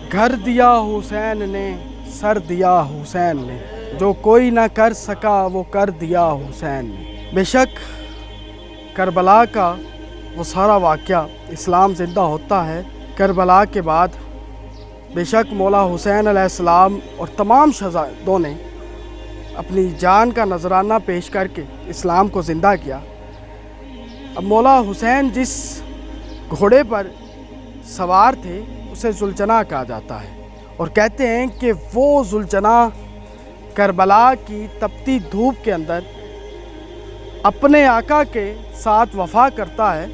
घर दिया हुसैन ने, सर दिया हुसैन ने, जो कोई ना कर सका वो कर दिया हुसैन ने। बेशक करबला का वो सारा वाक़या इस्लाम ज़िंदा होता है। करबला के बाद बेशक मौला हुसैन अलैहिस्सलाम और तमाम शहज़ादों ने अपनी जान का नजराना पेश करके इस्लाम को ज़िंदा किया। अब मौला हुसैन जिस घोड़े पर सवार थे उसे जुलजना कहा जाता है और कहते हैं कि वो जुलजना करबला की तपती धूप के अंदर अपने आका के साथ वफ़ा करता है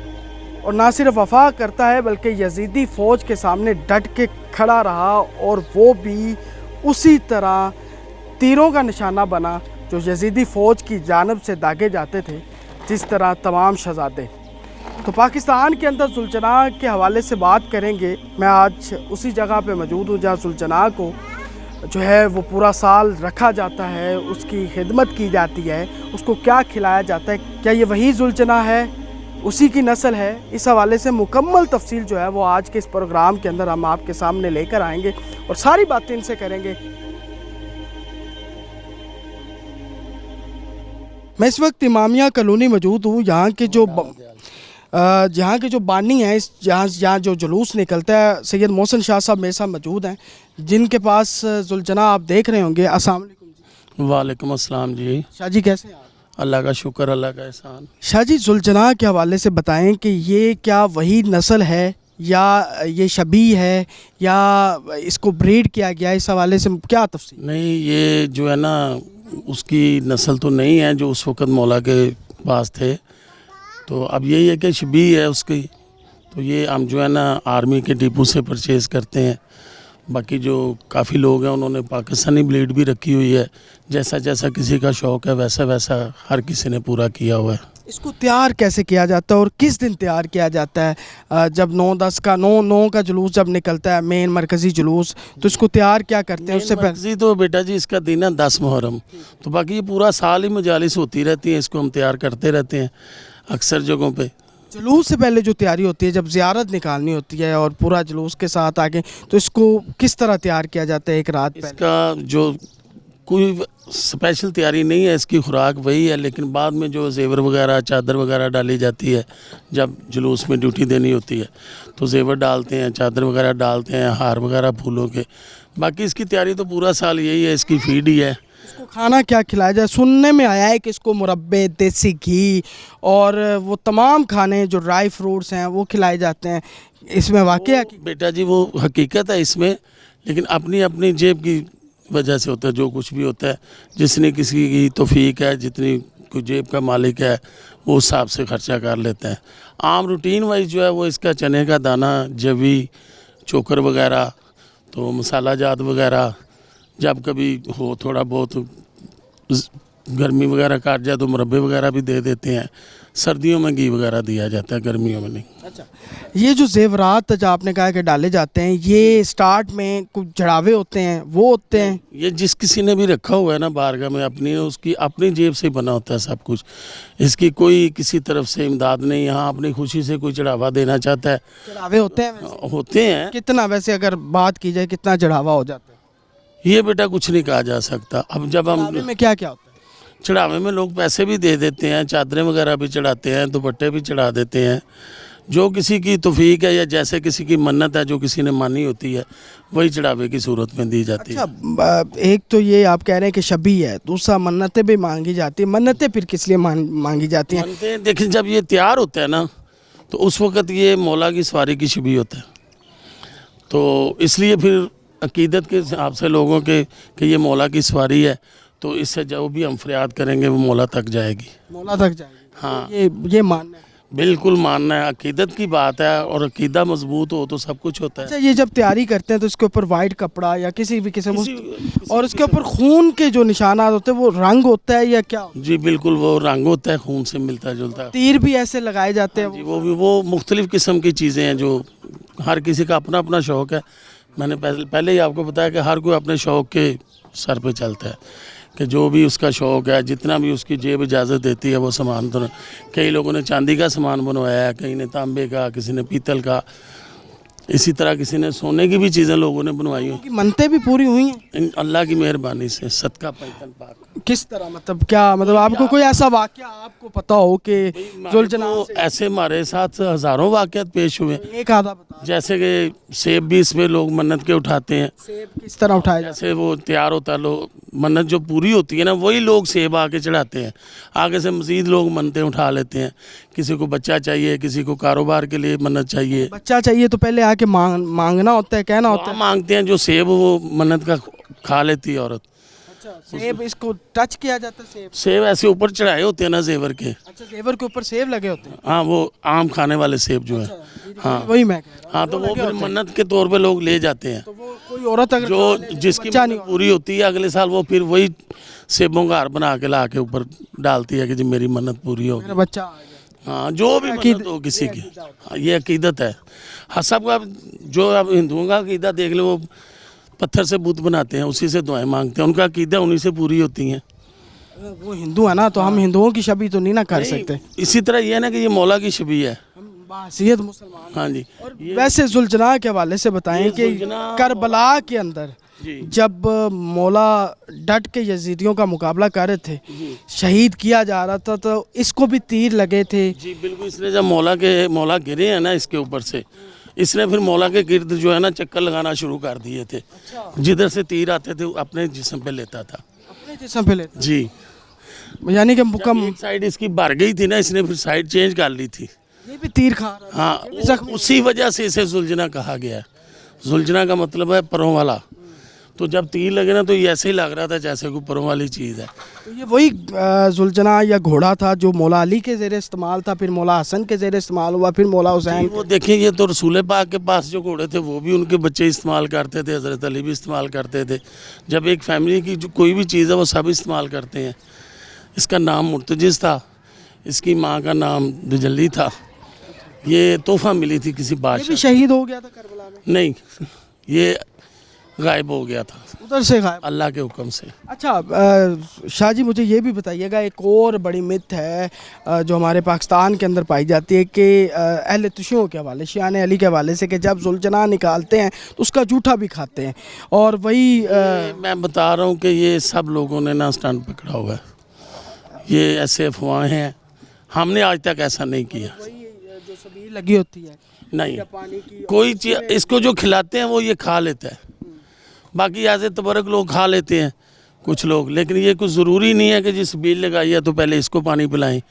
और ना सिर्फ वफ़ा करता है बल्कि यजीदी फ़ौज के सामने डट के खड़ा रहा और वो भी उसी तरह तीरों का निशाना बना जो यजीदी फ़ौज की जानब से दागे जाते थे जिस तरह तमाम शहज़ादे। तो पाकिस्तान के अंदर जुलजना के हवाले से बात करेंगे। मैं आज उसी जगह पे मौजूद हूँ जहाँ जुलजना को जो है वो पूरा साल रखा जाता है, उसकी खिदमत की जाती है, उसको क्या खिलाया जाता है, क्या ये वही जुलजना है, उसी की नस्ल है। इस हवाले से मुकम्मल तफसील जो है वो आज के इस प्रोग्राम के अंदर हम आपके सामने लेकर आएंगे और सारी बातें इनसे करेंगे। मैं इस वक्त इमामिया कॉलोनी मौजूद हूँ। यहाँ के जो बानी हैं, इस यहाँ जो जुलूस निकलता है, सैयद मोहसिन शाह साहब मेरे साथ मौजूद हैं जिनके पास जुलजना आप देख रहे होंगे। अस्सलाम वालेकुम जी। वालेकुम अस्सलाम जी। शाह जी कैसे हैं आप? अल्लाह का शुक्र, अल्लाह का एहसान। शाह जी जुलजना के हवाले से बताएं कि ये क्या वही नस्ल है या ये शबी है या इसको ब्रीड किया गया, इस हवाले से क्या तफसील? नहीं, ये जो है ना उसकी नस्ल तो नहीं है जो उस वक़्त मौला के पास थे। तो अब यही है कि शबी है उसकी। तो ये हम जो है ना आर्मी के डिपो से परचेज़ करते हैं। बाकी जो काफ़ी लोग हैं उन्होंने पाकिस्तानी ब्रीड भी रखी हुई है। जैसा जैसा किसी का शौक़ है वैसा वैसा हर किसी ने पूरा किया हुआ है। इसको तैयार कैसे किया जाता है और किस दिन तैयार किया जाता है? जब 9-10 का 9 का जुलूस जब निकलता है, मेन मरकज़ी जुलूस, तो इसको तैयार क्या करते हैं उससे पहले? मरकज़ी तो बेटा जी इसका दिन है 10 मुहर्रम। तो बाकी ये पूरा साल ही मजालिस होती रहती हैं, इसको हम तैयार करते रहते हैं अक्सर जगहों पे। जुलूस से पहले जो तैयारी होती है, जब ज़ियारत निकालनी होती है और पूरा जुलूस के साथ आगे, तो इसको किस तरह तैयार किया जाता है एक रात पहले? इसका जो कोई स्पेशल तैयारी नहीं है, इसकी खुराक वही है, लेकिन बाद में जो जेवर वगैरह चादर वगैरह डाली जाती है जब जुलूस में ड्यूटी देनी होती है तो जेवर डालते हैं, चादर वगैरह डालते हैं, हार वगैरह फूलों के। बाकी इसकी तैयारी तो पूरा साल यही है, इसकी फीड ही है। इसको खाना क्या खिलाया जाए? सुनने में आया है कि इसको मुरब्बे, देसी घी और वो तमाम खाने जो ड्राई फ्रूट्स हैं वो खिलाए जाते हैं। इसमें वाकई बेटा जी वो हकीकत है इसमें, लेकिन अपनी अपनी जेब की वजह से होता है जो कुछ भी होता है। जिसने किसी की तौफीक है, जितनी कोई जेब का मालिक है वो उस हिसाब से खर्चा कर लेते हैं। आम रूटीन वाइज जो है वो इसका चने का दाना, जवी, चोकर वगैरह, तो मसाला जात वगैरह, जब कभी हो थोड़ा बहुत गर्मी वगैरह काट जाए तो मुरब्बे वगैरह भी दे देते हैं। सर्दियों में घी वगैरह दिया जाता है, गर्मियों में नहीं। अच्छा, ये जो जेवरात जो आपने कहा कि डाले जाते हैं, ये स्टार्ट में कुछ चढ़ावे होते हैं वो होते हैं? ये जिस किसी ने भी रखा हुआ है ना बारगाह में अपनी, उसकी अपनी जेब से बना होता है सब कुछ। इसकी कोई किसी तरफ से इमदाद नहीं। यहाँ अपनी खुशी से कोई चढ़ावा देना चाहता है। चढ़ावे होते हैं? होते हैं। कितना वैसे अगर बात की जाए कितना चढ़ावा हो जाता है? ये बेटा कुछ नहीं कहा जा सकता। अब जब हम चढ़ावे में क्या क्या होता है? चढ़ावे में लोग पैसे भी दे देते हैं, चादरें वगैरह भी चढ़ाते हैं, दुपट्टे भी चढ़ा देते हैं। जो किसी की तौफीक है या जैसे किसी की मन्नत है जो किसी ने मानी होती है वही चढ़ावे की सूरत में दी जाती है। अच्छा, एक तो ये आप कह रहे हैं कि शबी है, दूसरा मन्नतें भी मांगी जाती है। मन्नतें फिर किस लिए मांगी जाती हैं? मन्नतें देखिए जब ये तैयार होता है ना तो उस वक़्त ये मौला की सवारी की शबी होता है। तो इसलिए फिर अकीदत के हिसाब से लोगों के कि ये मौला की सवारी है तो इससे जो भी हम फरियाद करेंगे वो मौला तक जाएगी। मौला तक जाएगी? हाँ, ये मानना है? बिल्कुल मानना है। अकीदत की बात है और अकीदा मजबूत हो तो सब कुछ होता है। अच्छा, ये जब तैयारी करते हैं तो इसके ऊपर वाइट कपड़ा या किसी भी किस्म और इसके ऊपर खून के जो निशानात होते हैं वो रंग होता है या क्या? जी बिल्कुल, वो रंग होता है, खून से मिलता जुलता है। तीर भी ऐसे लगाए जाते हैं? जी वो मुख्तलिफ किस्म की चीज़ें हैं जो हर किसी का अपना अपना शौक़ है। मैंने पहले ही आपको बताया कि हर कोई अपने शौक़ के सर पे चलता है कि जो भी उसका शौक़ है, जितना भी उसकी जेब इजाज़त देती है वो सामान। तो कई लोगों ने चांदी का सामान बनवाया है, कई ने तांबे का, किसी ने पीतल का। इसी तरह किसी ने सोने की भी चीज़ें लोगों ने बनवाई हुई की मनते भी पूरी हुई हैं। अल्लाह की मेहरबानी से। सदका पैतन पाक। किस तरह, मतलब क्या, मतलब आपको कोई ऐसा वाकया आपको पता हो कि जुलझना तो ऐसे हमारे साथ हज़ारों वाक़यात पेश हुए। एक आधा बता। जैसे कि सेब भी इसमें लोग मन्नत के उठाते हैं। सेब किस तरह उठाया जाता जैसे वो तैयार होता है, लोग मन्नत जो पूरी होती है ना, वही लोग सेब आके चढ़ाते हैं। आगे से मज़ीद लोग मन्नतें उठा लेते हैं। किसी को बच्चा चाहिए, किसी को कारोबार के लिए मन्नत चाहिए। है? बच्चा चाहिए तो पहले आके मांगना होता है, कहना होता वहाँ है। मांगते हैं जो सेब वो मन्नत का खा लेती है औरत। अच्छा, सेब इसको टच किया जाता है? सेब सेब ऐसे ऊपर चढ़ाए होते हैं ना जेवर के। अच्छा, जेवर के ऊपर सेब लगे होते हैं। हाँ, वो आम खाने वाले सेब जो है। हाँ वही मैं कह रहा हूँ। हाँ, तो वो फिर मन्नत के तौर पे लोग ले जाते हैं। तो वो कोई औरत अगर जो खा ले तो जिसकी बच्चा मन्नत पूरी होती है, अगले साल वो फिर वही सेबों का हार बना के ला के ऊपर डालती है कि जी मेरी मन्नत पूरी होगी। मेरा बच्चा आ गया। हाँ, जो भी मन्नत हो किसी की। हाँ, ये अकीदत है। हाँ, सबका जो अब हिंदुओं का अकीदा देख लो, वो पत्थर से बुत बनाते हैं, उसी से दुआएं मांगते हैं। उनका अकीदा उन्हीं से पूरी होती हैं। वो हिंदू है ना, तो हम हिंदुओं की शबी तो नहीं ना कर सकते। इसी तरह ये है ना कि ये मौला की शबी है। हम बाहसियत मुसलमान। हाँ जी। और वैसे जुलझना के हवाले से बताएं कि जुलझना- करबला के अंदर जी जब मौला डट के यजीदियों का मुकाबला कर रहे थे, शहीद किया जा रहा था, तो इसको भी तीर लगे थे। जी बिल्कुल। इसने जब मौला गिरे हैं ना इसके ऊपर से, इसने फिर मौला के गिर्द जो है ना चक्कर लगाना शुरू कर दिए थे। जिधर से तीर आते थे अपने जिस्म पे लेता था। अपने जिस्म पे लेते, जी। यानी कि जब मुकम एक साइड इसकी भर गई थी ना, इसने फिर साइड चेंज कर ली थी। ये भी तीर खा रहा था। हाँ, उसी वजह से इसे जुलझना कहा गया है। जुलझना का मतलब है परों वाला। तो जब तीर लगे ना, तो ये ऐसे ही लग रहा था जैसे कोई परों वाली चीज़ है। तो ये वही जुलझना या घोड़ा था जो मौला अली के ज़ेरे इस्तेमाल था, फिर मौला हसन के ज़ेरे इस्तेमाल हुआ, फिर मौला हुसैन। वो देखें, ये तो रसूल पाक के पास जो घोड़े थे वो भी उनके बच्चे इस्तेमाल करते थे, हज़रत अली भी इस्तेमाल करते थे। जब एक फैमिली की जो कोई भी चीज़ है वो सब इस्तेमाल करते हैं। इसका नाम मुर्तजिज़ था, इसकी माँ का नाम दुजल्ली था। ये तोहफा मिली थी किसी ये भी बादशाह। शहीद हो गया था करबला में? नहीं, ये गायब हो गया था उधर से गायब। अल्लाह के हुक्म से। अच्छा, शाह जी मुझे ये भी बताइएगा, एक और बड़ी मिथ है जो हमारे पाकिस्तान के अंदर पाई जाती है कि अहले तुशियों के हवाले, शियाने अली के हवाले से, कि जब जुलझना निकालते हैं तो उसका जूठा भी खाते हैं। और वही मैं बता रहा हूँ कि ये सब लोगों ने ना स्टैंड पकड़ा हुआ है। ये ऐसे अफवाहें हैं, हमने आज तक ऐसा नहीं किया। जो सबील लगी होती है नहीं, पानी की, कोई चीज़ इसको जो खिलाते हैं वो ये खा लेता है। बाकी ऐसे तबरक लोग खा लेते हैं कुछ लोग, लेकिन ये कुछ ज़रूरी नहीं है कि जिस बीज लगाई है तो पहले इसको पानी पिलाएं।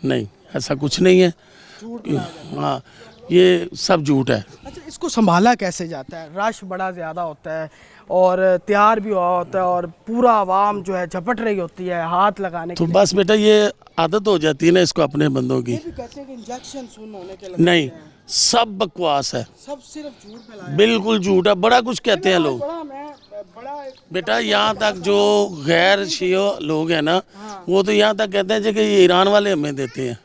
नहीं, ऐसा कुछ नहीं है। हाँ, ये सब झूठ है। अच्छा, इसको संभाला कैसे जाता है? रश बड़ा ज़्यादा होता है और तैयार भी हुआ होता है और पूरा आवाम जो है झपट रही होती है हाथ लगाने के तो लिए। बस बेटा, ये आदत हो जाती है ना इसको अपने बंदों की। ये भी कहते हैं कि इंजेक्शन सुन होने के लगते नहीं, हैं। सब बकवास है, सब सिर्फ झूठ फैलाया। बिल्कुल झूठ है। बड़ा कुछ कहते हैं लोग। बड़ा बेटा, यहाँ तक जो गैर शियो लोग हैं ना, वो तो यहाँ तक कहते हैं कि ये ईरान वाले हमें देते हैं,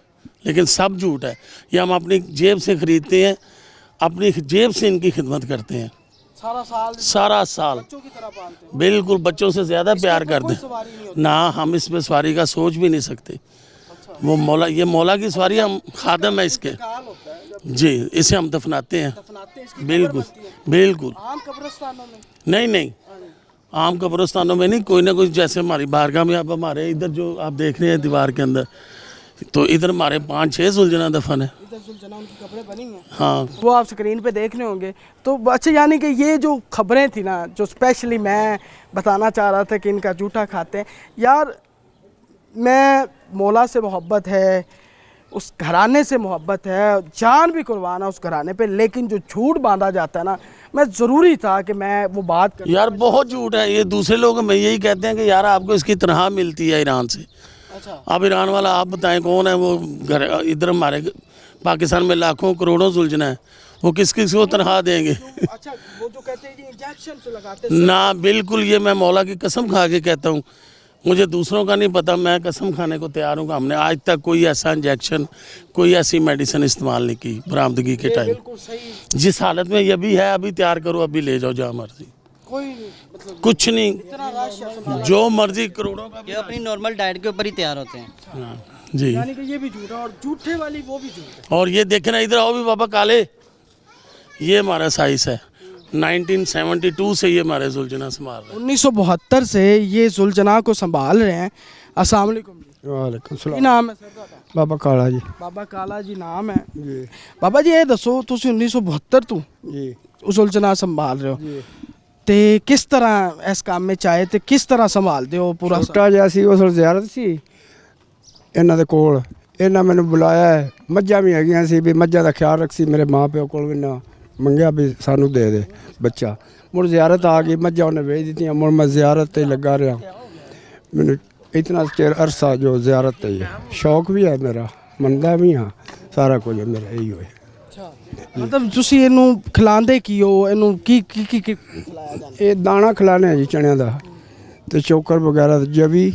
लेकिन सब झूठ है। ये हम अपनी जेब से खरीदते हैं, अपनी जेब से इनकी खिदमत करते हैं सारा साल बच्चों की तरह पालते हैं। बिल्कुल, बच्चों से ज़्यादा प्यार करते कोई हैं सवारी नहीं होती। ना। हम इस पे सवारी का सोच भी नहीं सकते। वो मौला, ये मौला की सवारी, हम खादम है इसके। काल होता है जब जी, इसे हम दफनाते हैं। दफनाते हैं, इसकी बिल्कुल कब्र बनती है। बिल्कुल। आम कब्रिस्तानों में नहीं नहीं, आम कब्रिस्तानों में नहीं, कोई ना कोई, जैसे हमारी बारगाह में, अब हमारे इधर जो आप देख रहे हैं दीवार के अंदर, तो इधर हमारे 5-6 जुलझना दफन है। इधर जुलझना उनकी कब्रें बनी हैं। हाँ, वो आप स्क्रीन पे देख रहे होंगे। तो अच्छा, यानी कि ये जो खबरें थी ना, जो स्पेशली मैं बताना चाह रहा था कि इनका जूठा खाते हैं, यार मैं मौला से मोहब्बत है, उस घराने से मोहब्बत है, जान भी कुर्बान है उस घराने पे, लेकिन जो झूठ बांधा जाता है ना, मैं ज़रूरी था कि मैं वो बात कर। यार बहुत झूठ है ये। दूसरे लोग हमें यही कहते हैं कि यार आपको इसकी तनख्वाह मिलती है ईरान से। अच्छा, अब ईरान वाला आप बताएं कौन है वो? घर इधर हमारे पाकिस्तान में लाखों करोड़ों जुलझना है, वो किस किस को तनख्वाह देंगे? अच्छा, वो जो कहते हैं इंजेक्शन से लगाते हैं। ना, बिल्कुल, ये मैं मौला की कसम खा के कहता हूँ, मुझे दूसरों का नहीं पता, मैं कसम खाने को तैयार हूँ। हमने आज तक कोई ऐसा इंजेक्शन, कोई ऐसी मेडिसिन इस्तेमाल नहीं की बरामदगी के टाइम। बिल्कुल सही। जिस हालत में ये भी है, अभी तैयार करो, अभी ले जाओ जहाँ मर्जी, कोई मतलब कुछ नहीं, इतना रश है। जो मर्जी करोड़ों का। ये अपनी नॉर्मल डाइट के ऊपर ही तैयार होते हैं। हाँ, जी। यानी कि ये भी झूठा, और झूठे वाली वो भी झूठ है। और ये देखे ना, इधर आओ भी बाबा काले, ये हमारा साइस है। 1972 से ये हमारे जुलजना संभाल रहे हैं। 1972 से ये जुलजना को संभाल रहे हैं। अस्सलाम वालेकुम जी। वालेकुम ਕੀ सलाम। ਨਾਮ ਹੈ ਸਰ ਤੁਹਾਡਾ? बाबा काला जी। ਬਾਬਾ ਕਾਲਾ ਜੀ ਨਾਮ ਹੈ। जी ਬਾਬਾ ਜੀ ਇਹ ਦੱਸੋ ਤੁਸੀਂ 1972 ਤੋਂ जी जुलजना संभाल रहे हो जी। ਤੇ ਕਿਸ ਤਰ੍ਹਾਂ ਇਸ ਕੰਮ ਵਿੱਚ ਆਏ ਤੇ ਕਿਸ ਤਰ੍ਹਾਂ ਸੰਭਾਲਦੇ ਹੋ ਪੂਰਾ ਛੋਟਾ ਜਿਹਾ ਸੀ ਉਸ ਵੇਲੇ ਜ਼ਿਆਰਤ ਸੀ ਇਹਨਾਂ ਦੇ ਕੋਲ। ਇਹਨਾਂ ਮੈਨੂੰ ਬੁਲਾਇਆ ਹੈ। ਮੱਝਾਂ ਵੀ ਹੈਗੀਆਂ ਸੀ ਵੀ ਮੱਝਾਂ ਦਾ ਖਿਆਲ ਰੱਖ ਸੀ। ਮੇਰੇ ਮਾਂ ਪਿਓ ਕੋਲ ਵੀ ਨਾ ਮੰਗਿਆ ਵੀ ਸਾਨੂੰ ਦੇ ਦੇ ਬੱਚਾ। ਮੁੜ ਜ਼ਿਆਰਤ ਆ ਗਈ, ਮੱਝਾਂ ਉਹਨੇ ਵੇਚ ਦਿੱਤੀਆਂ। ਮੁੜ ਮੈਂ ਜ਼ਿਆਰਤ ਤੇ ਲੱਗਾ ਰਿਹਾ। ਮੈਨੂੰ ਇਤਨਾ ਚਿਰ ਅਰਸਾ ਜੋ ਜ਼ਿਆਰਤ ਤੇ ਹੀ ਹੈ। ਸ਼ੌਕ ਵੀ ਹੈ ਮੇਰਾ, ਮੰਨਦਾ ਵੀ ਹਾਂ, ਸਾਰਾ ਕੁਝ ਮੇਰਾ ਇਹੀ ਹੋਇਆ। ਮਤਲਬ ਤੁਸੀਂ ਇਹਨੂੰ ਖਿਲਾਉਂਦੇ ਕੀ ਹੋ? ਇਹਨੂੰ ਕੀ ਕੀ ਕੀ ਕੀ ਖਿਲਾਇਆ ਜਾਂਦਾ? ਇਹ ਦਾਣਾ ਖਿਲਾਣੇ ਆ ਜੀ ਚਣਿਆਂ ਦਾ ਤੇ ਚੋਕਰ ਵਗੈਰਾ ਤੇ ਜਵੀ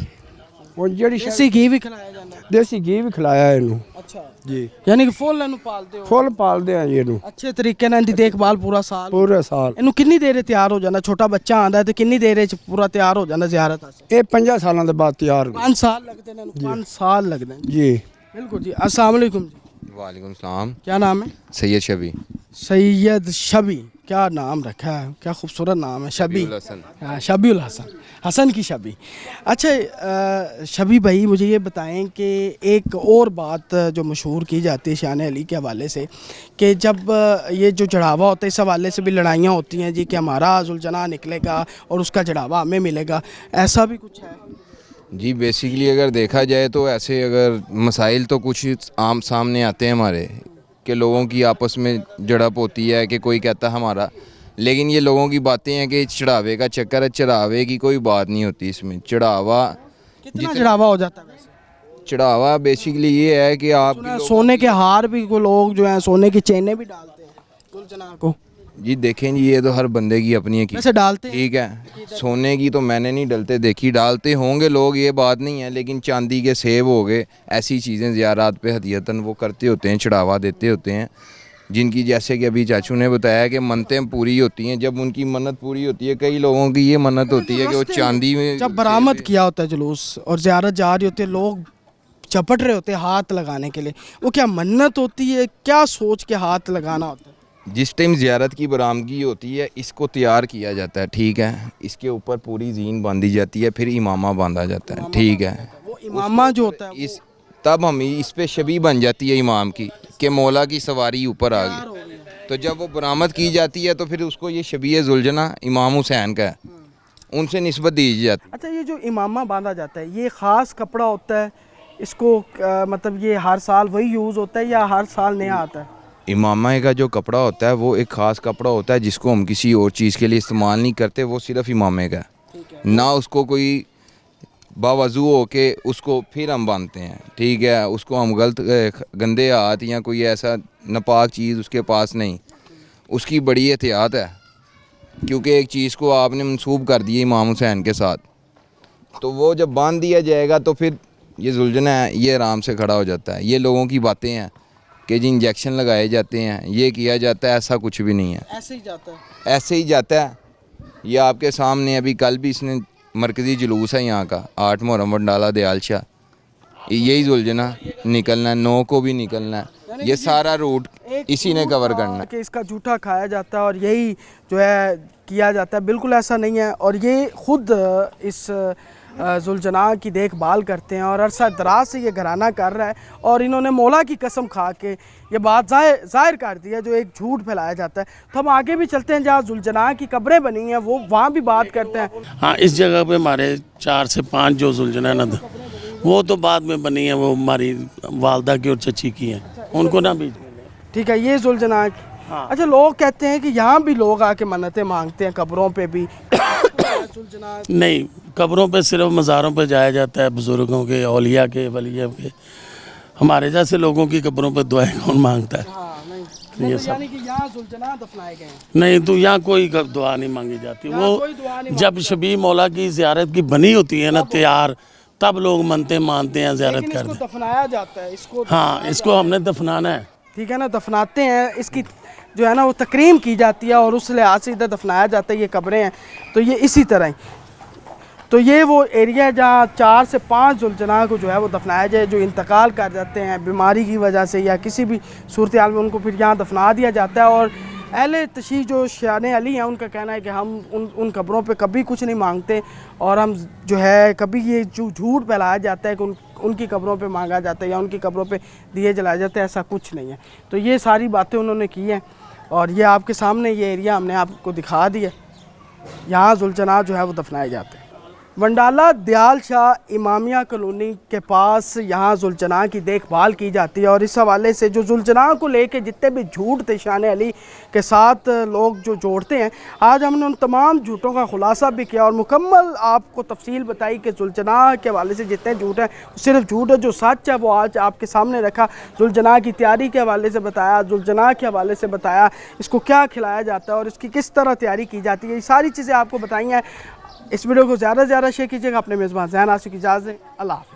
ਉਹ ਜਿਹੜੀ ਦੇਸੀ ਘੀ ਵੀ ਖਿਲਾਇਆ ਜਾਂਦਾ? ਦੇਸੀ ਘੀ ਵੀ ਖਿਲਾਇਆ ਇਹਨੂੰ ਅੱਛਾ, ਜੀ। ਯਾਨੀ ਕਿ ਫੁੱਲ ਇਹਨੂੰ ਪਾਲਦੇ ਹੋ? ਫੁੱਲ ਪਾਲਦੇ ਆ ਜੀ ਇਹਨੂੰ ਅੱਛੇ ਤਰੀਕੇ ਨਾਲ ਇਹਦੀ ਦੇਖਭਾਲ ਪੂਰਾ ਸਾਲ? ਪੂਰੇ ਸਾਲ। ਇਹਨੂੰ ਕਿੰਨੀ ਦੇਰ 'ਚ ਤਿਆਰ ਹੋ ਜਾਂਦਾ? ਛੋਟਾ ਬੱਚਾ ਆਂਦਾ ਤੇ ਕਿੰਨੀ ਦੇਰ 'ਚ ਪੂਰਾ ਤਿਆਰ ਹੋ ਜਾਂਦਾ ਜ਼ਿਆਰਤ ਵਾਸਤੇ? ਇਹ 5 ਸਾਲਾਂ ਦੇ ਬਾਅਦ ਤਿਆਰ ਹੋ 5 ਸਾਲ लगते हैं? 5 साल लगते हैं। जी। बिल्कुल जी। अस्सलाम वालेकुम जी। वालेकुम सलाम। क्या नाम है? सैयद शबी। सैयद शबी, क्या नाम रखा है, क्या खूबसूरत नाम है, शबी। शबीउल हसन। हाँ, शबीउल हसन, हसन की शबी। अच्छा शबी भाई मुझे ये बताएं कि एक और बात जो मशहूर की जाती है शान अली के हवाले से कि जब ये जो चढ़ावा होता है इस हवाले से भी लड़ाइयाँ होती हैं जी कि हमारा जुलजना निकलेगा और उसका चढ़ावा हमें मिलेगा, ऐसा भी कुछ है? जी बेसिकली अगर देखा जाए तो ऐसे अगर मसाइल तो कुछ आम सामने आते हैं हमारे कि लोगों की आपस में झड़प होती है कि कोई कहता है हमारा, लेकिन ये लोगों की बातें हैं कि चढ़ावे का चक्कर है। चढ़ावे की कोई बात नहीं होती इसमें। चढ़ावा कितना चढ़ावा हो जाता है वैसे? चढ़ावा बेसिकली ये है कि आप सोने के हार भी को लोग जो हैं सोने की चेनें भी डालते हैं जुलजना को। जी देखें जी, ये तो हर बंदे की अपनी है। वैसे डालते हैं? ठीक है, सोने की तो मैंने नहीं डलते देखी, डालते होंगे लोग, ये बात नहीं है। लेकिन चांदी के सेब हो गए, ऐसी चीज़ें ज़ियारात पे हदियतन वो करते होते हैं, चढ़ावा देते होते हैं, जिनकी जैसे कि अभी चाचू ने बताया कि मन्नतें पूरी होती हैं। जब उनकी मन्नत पूरी होती है, कई लोगों की ये मन्नत होती है कि वो चांदी में जब बरामद किया होता है जुलूस और ज़ियारत जा रही होती है, लोग चपट रहे होते हैं हाथ लगाने के लिए, वो क्या मन्नत होती है, क्या सोच के हाथ लगाना होता है? जिस टाइम ज़ियारत की बरामदगी होती है, इसको तैयार किया जाता है, ठीक है। इसके ऊपर पूरी जीन बांधी जाती है, फिर इमामा बांधा जाता है, ठीक है। वो इमामा जो होता है इस तब हम इस पे शबी बन जाती है इमाम की कि मौला की सवारी ऊपर आ गई। तो जब वो बरामद की जाती है तो फिर उसको ये शबी जुलजना इमाम हुसैन का है, उनसे निस्बत दी जाती है। अच्छा, ये जो इमामा बांधा जाता है ये ख़ास कपड़ा होता है, इसको मतलब ये हर साल वही यूज़ होता है या हर साल नया आता है? इमामा का जो कपड़ा होता है वो एक ख़ास कपड़ा होता है जिसको हम किसी और चीज़ के लिए इस्तेमाल नहीं करते, वो सिर्फ इमामे का है। ना उसको कोई बावजू हो के उसको फिर हम बांधते हैं, ठीक है। उसको हम गंदे हाथ या कोई ऐसा नापाक चीज़ उसके पास नहीं, उसकी बड़ी एहतियात है, क्योंकि एक चीज़ को आपने मंसूब कर दिया इमाम हुसैन के साथ, तो वो जब बांध दिया जाएगा तो फिर ये जुलजना है ये आराम से खड़ा हो जाता है। ये लोगों की बातें हैं कि जी इंजेक्शन लगाए जाते हैं, ये किया जाता है, ऐसा कुछ भी नहीं है। ऐसे ही जाता है? ऐसे ही जाता है। ये आपके सामने अभी कल भी इसने मरकज़ी जुलूस है यहाँ का 8 मुहर्रम वंडाला दयाल शाह, यही जुलजना निकलना है, 9 को भी निकलना है, ये सारा रूट इसी ने कवर करना है। कि इसका जूठा खाया जाता है और यही जो है किया जाता है, बिल्कुल ऐसा नहीं है। और ये ख़ुद इस जुलजना की देखभाल करते हैं और अरसा दराज से ये घराना कर रहा है और इन्होंने मौला की कसम खा के ये बात ज़ाहिर कर दी है जो एक झूठ फैलाया जाता है। तो हम आगे भी चलते हैं जहाँ जुलजना की कब्रें बनी हैं, वो वहाँ भी बात करते हैं। हाँ, इस जगह पे हमारे 4 से 5 जो जुलजना है ना, वो तो बाद में बनी है, वो हमारी वालदा की और चची की हैं, उनको ना भी। ठीक है, ये जुलजना। हाँ। अच्छा, लोग कहते हैं कि यहाँ भी लोग आके मन्नतें मांगते हैं, कब्रों पे भी। नहीं, कब्रों पे सिर्फ मज़ारों पे जाया जाता है, बुज़ुर्गों के, औलिया के, वलिया के। हमारे जैसे लोगों की कब्रों पे दुआएं कौन मांगता है? हाँ, नहीं, ये तो यानी कि यहाँ जुलजना दफनाए गए हैं? नहीं, तो यहाँ कोई दुआ नहीं मांगी जाती। वो कोई दुआ नहीं जब शबी मौला की ज़ियारत की बनी होती है ना तैयार, तब लोग मनते मानते हैं, ज़ियारत लेकिन करते इसको हैं। दफनाया जाता है, इसको हाँ, इसको हमने दफनाना है। ठीक है ना, दफनाते हैं, इसकी जो है ना वो तकरीम की जाती है और उस लिहाज से इधर दफनाया जाता है। ये कब्रें हैं तो ये इसी तरह ही, तो ये वो एरिया जहाँ 4 से 5 जुलजना को जो है वो दफनाया जाए, जो इंतकाल कर जाते हैं बीमारी की वजह से या किसी भी सूरत हाल में, उनको फिर यहाँ दफना दिया जाता है। और अहले तशीह जो शान अली हैं उनका कहना है कि हम उन कब्रों पे कभी कुछ नहीं मांगते और हम जो है कभी ये जो झूठ फैलाया जाता है कि उनकी कब्रों पे मांगा जाता है या उनकी कब्रों पे दिए जलाए जाते हैं, ऐसा कुछ नहीं है। तो ये सारी बातें उन्होंने की हैं और ये आपके सामने ये एरिया हमने आपको दिखा दिया। यहाँ जुलजना जो है वो दफनाए जाते हैं। वंडाला दयाल शाह इमामिया कॉलोनी के पास यहाँ जुलजना की देखभाल की जाती है और इस हवाले से जो जुलजना को लेके जितने भी झूठ थे शान अली के साथ लोग जो जोड़ते हैं, आज हमने उन तमाम झूठों का खुलासा भी किया और मुकम्मल आपको तफसील बताई कि जुलजना के हवाले से जितने झूठ हैं सिर्फ झूठ है, जो सच है वो आज आपके सामने रखा। जुलजना की तैयारी के हवाले से बताया, जुलजना के हवाले से बताया इसको क्या खिलाया जाता है और इसकी किस तरह तैयारी की जाती है, ये सारी चीज़ें आपको बताई हैं। इस वीडियो को ज़्यादा से ज़्यादा शेयर कीजिएगा। अपने मेज़बान ज़हन आसिफ की इजाज़त दें। अल्लाह हाफ़िज़।